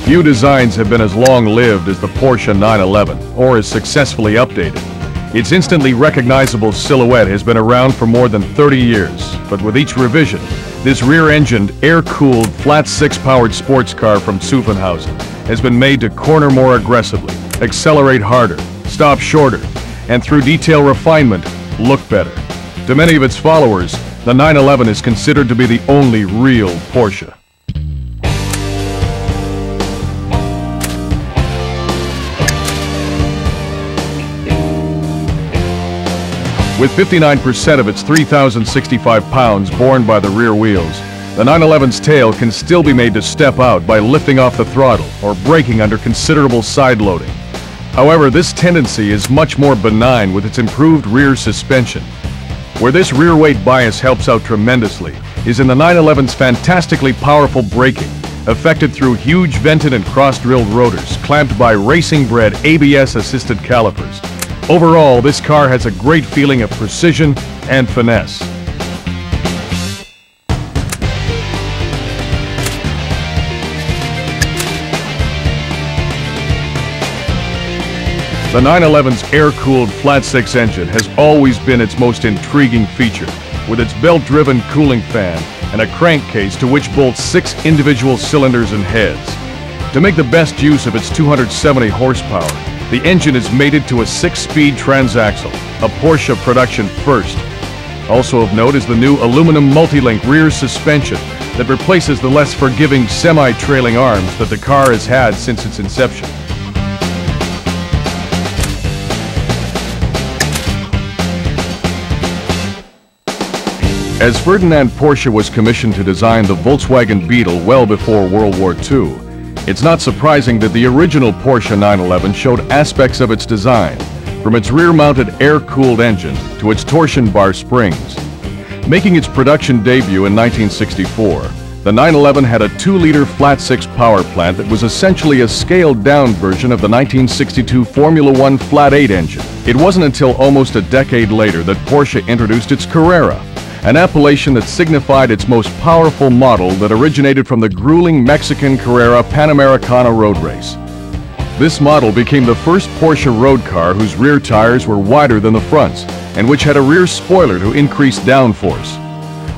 Few designs have been as long-lived as the Porsche 911, or as successfully updated. Its instantly recognizable silhouette has been around for more than 30 years, but with each revision, this rear-engined, air-cooled, flat-six-powered sports car from Zuffenhausen has been made to corner more aggressively, accelerate harder, stop shorter, and through detail refinement, look better. To many of its followers, the 911 is considered to be the only real Porsche. With 59% of its 3,065 pounds borne by the rear wheels, the 911's tail can still be made to step out by lifting off the throttle or braking under considerable side loading. However, this tendency is much more benign with its improved rear suspension. Where this rear weight bias helps out tremendously is in the 911's fantastically powerful braking, effected through huge vented and cross-drilled rotors clamped by racing-bred ABS-assisted calipers. Overall, this car has a great feeling of precision and finesse. The 911's air-cooled flat-six engine has always been its most intriguing feature, with its belt-driven cooling fan and a crankcase to which bolts 6 individual cylinders and heads. To make the best use of its 270 horsepower, the engine is mated to a 6-speed transaxle, a Porsche production first. Also of note is the new aluminum multi-link rear suspension that replaces the less forgiving semi-trailing arms that the car has had since its inception. As Ferdinand Porsche was commissioned to design the Volkswagen Beetle well before World War II, it's not surprising that the original Porsche 911 showed aspects of its design, from its rear-mounted air-cooled engine to its torsion bar springs. Making its production debut in 1964, the 911 had a 2-liter flat-six power plant that was essentially a scaled-down version of the 1962 Formula One flat-8 engine. It wasn't until almost a decade later that Porsche introduced its Carrera, an appellation that signified its most powerful model that originated from the grueling Mexican Carrera Panamericana road race. This model became the first Porsche road car whose rear tires were wider than the fronts, and which had a rear spoiler to increase downforce.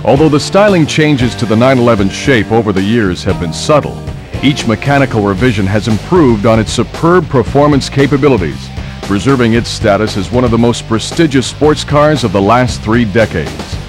Although the styling changes to the 911's shape over the years have been subtle, each mechanical revision has improved on its superb performance capabilities, preserving its status as one of the most prestigious sports cars of the last 3 decades.